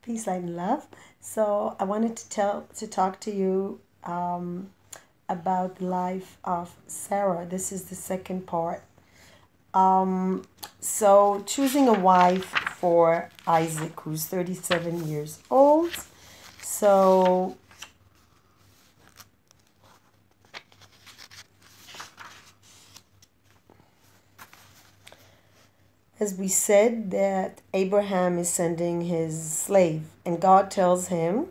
Peace, light, and love. So I wanted to talk to you about the life of Sarah. This is the second part. Um, so choosing a wife for Isaac, who's 37 years old. So as we said, that Abraham is sending his slave, and God tells him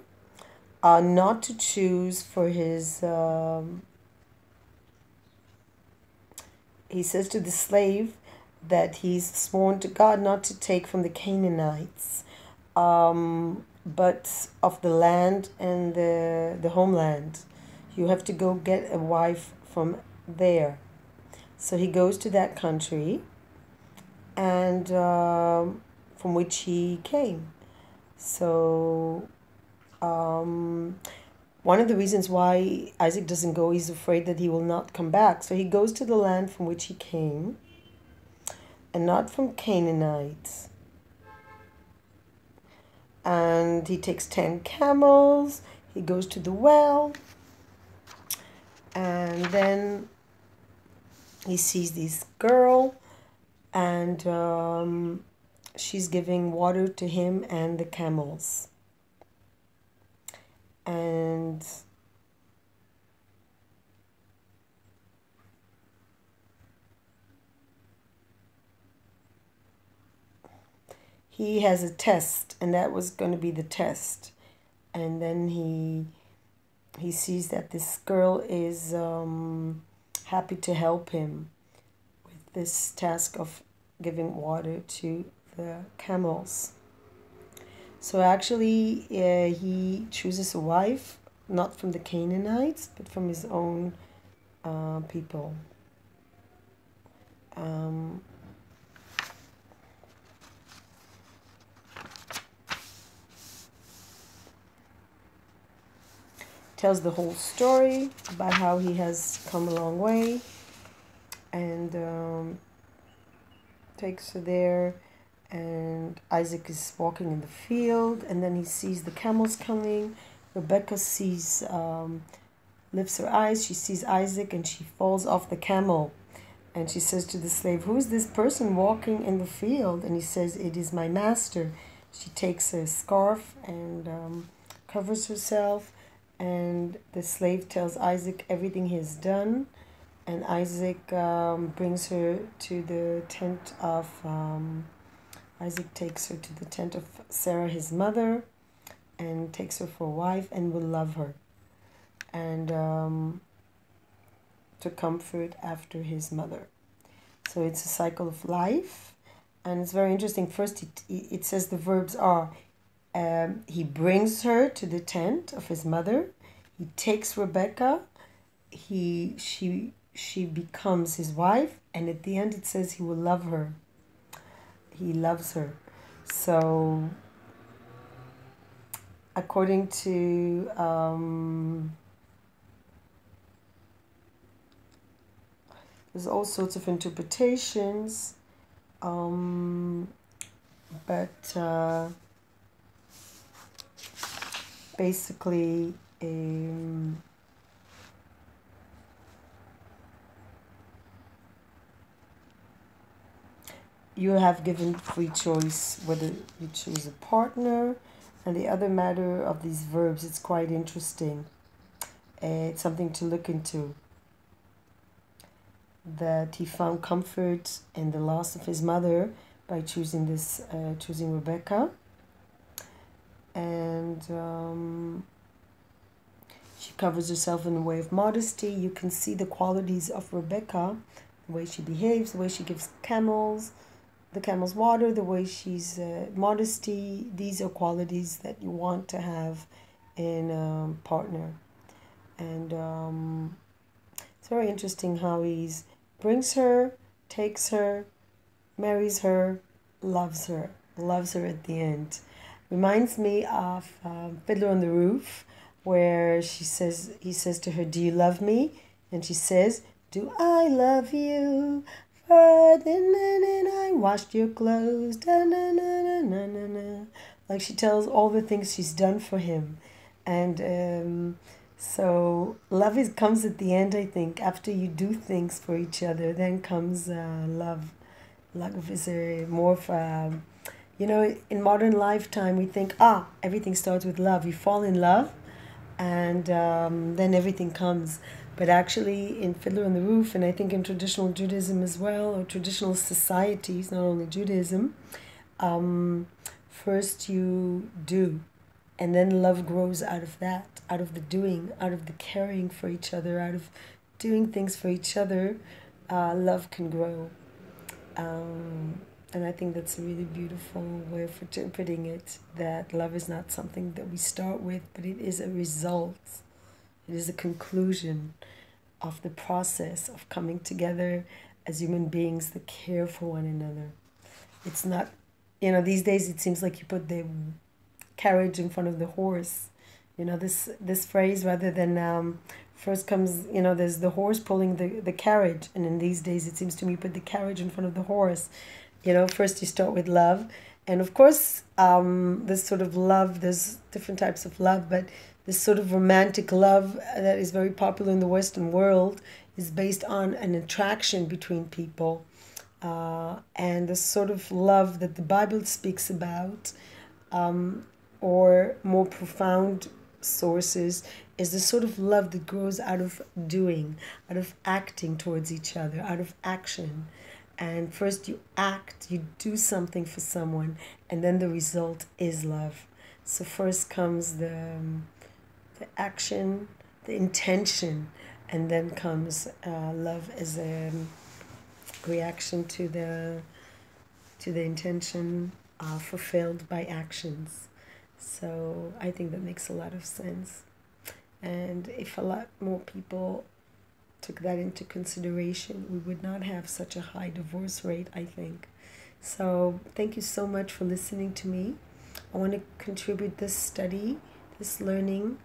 not to choose for his. He says to the slave that he's sworn to God not to take from the Canaanites, but of the land and the homeland. You have to go get a wife from there. So he goes to that country and from which he came. So one of the reasons why Isaac doesn't go, he's afraid that he will not come back. So he goes to the land from which he came and not from Canaanites. And he takes 10 camels, he goes to the well, and then he sees this girl, and she's giving water to him and the camels. And he has a test, and that was going to be the test. And then he sees that this girl is happy to help him with this task of giving water to the camels. So actually, he chooses a wife, not from the Canaanites, but from his own people. Tells the whole story about how he has come a long way, and takes her there. And Isaac is walking in the field, and then he sees the camels coming. Rebecca lifts her eyes, she sees Isaac, and she falls off the camel. And she says to the slave, "Who is this person walking in the field?" And he says, "It is my master." She takes a scarf and covers herself, and the slave tells Isaac everything he has done. And Isaac brings her to the tent of... Isaac takes her to the tent of Sarah, his mother, and takes her for a wife and will love her. And to comfort after his mother. So it's a cycle of life, and it's very interesting. First, it says the verbs are, he brings her to the tent of his mother, he takes Rebecca, she becomes his wife, and at the end it says he will love her. He loves her. So according to there's all sorts of interpretations, but basically you have given free choice whether you choose a partner. And the other matter of these verbs, it's quite interesting. It's something to look into. That he found comfort in the loss of his mother by choosing Rebecca. And she covers herself in a way of modesty. You can see the qualities of Rebecca, the way she behaves, the way she gives the camels water, the way she's modesty. These are qualities that you want to have in a partner. And it's very interesting how he brings her, takes her, marries her, loves her at the end. Reminds me of Fiddler on the Roof, where he says to her, "Do you love me?" And she says, "Do I love you? For then I washed your clothes, da, na, na, na, na, na, na. Like she tells all the things she's done for him. And so love comes at the end, I think. After you do things for each other, then comes love. Love is a more of a, in modern lifetime, we think, everything starts with love. You fall in love, and then everything comes. But actually, in Fiddler on the Roof, and I think in traditional Judaism as well, or traditional societies, not only Judaism, first you do, and then love grows out of that, out of the doing, out of the caring for each other, out of doing things for each other. Love can grow. And I think that's a really beautiful way of interpreting it, that love is not something that we start with, but it is a result. It is a conclusion of the process of coming together as human beings that care for one another. It's not, these days it seems like you put the carriage in front of the horse. This phrase, rather than first comes, there's the horse pulling the carriage. And in these days, it seems to me, put the carriage in front of the horse. First you start with love. And of course, this sort of love, there's different types of love, but this sort of romantic love that is very popular in the Western world is based on an attraction between people. And the sort of love that the Bible speaks about, or more profound sources, is the sort of love that grows out of doing, out of acting towards each other, out of action. And first you act, you do something for someone, and then the result is love. So first comes the action, the intention, and then comes love as a reaction to the intention fulfilled by actions. So I think that makes a lot of sense. And if a lot more people took that into consideration, we would not have such a high divorce rate, I think. So thank you so much for listening to me. I want to contribute this study, this learning,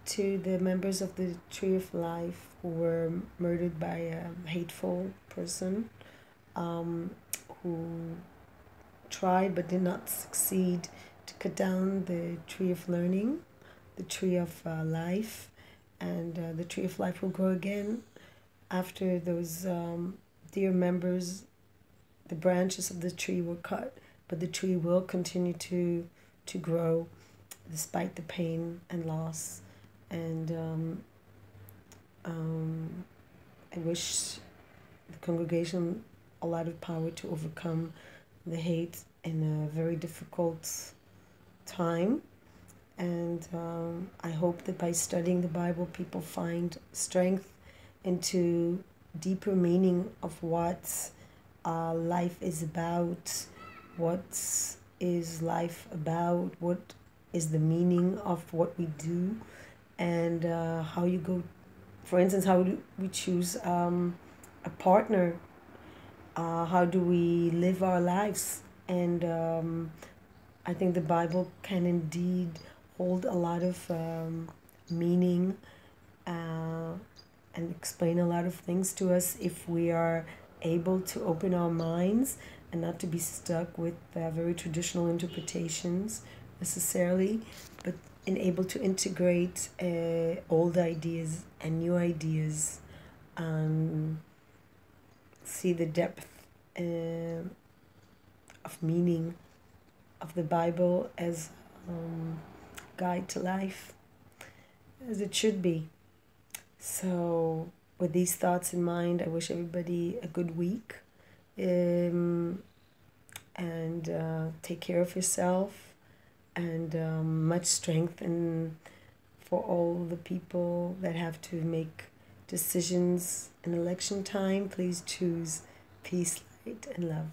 to the members of the Tree of Life who were murdered by a hateful person, who tried but did not succeed to cut down the tree of learning, the tree of life, and the tree of life will grow again after those dear members. The branches of the tree were cut, but the tree will continue to grow despite the pain and loss. And I wish the congregation a lot of power to overcome the hate in a very difficult time. And I hope that by studying the Bible, people find strength into deeper meaning of what life is about, what is life about, what is the meaning of what we do, and how you go, for instance, how do we choose a partner, how do we live our lives. And I think the Bible can indeed hold a lot of meaning and explain a lot of things to us if we are able to open our minds and not to be stuck with very traditional interpretations necessarily, but able to integrate old ideas and new ideas, see the depth of meaning of the Bible as guide to life, as it should be. So with these thoughts in mind, I wish everybody a good week, and take care of yourself, and much strength, and for all the people that have to make decisions in election time, please choose peace, light, and love.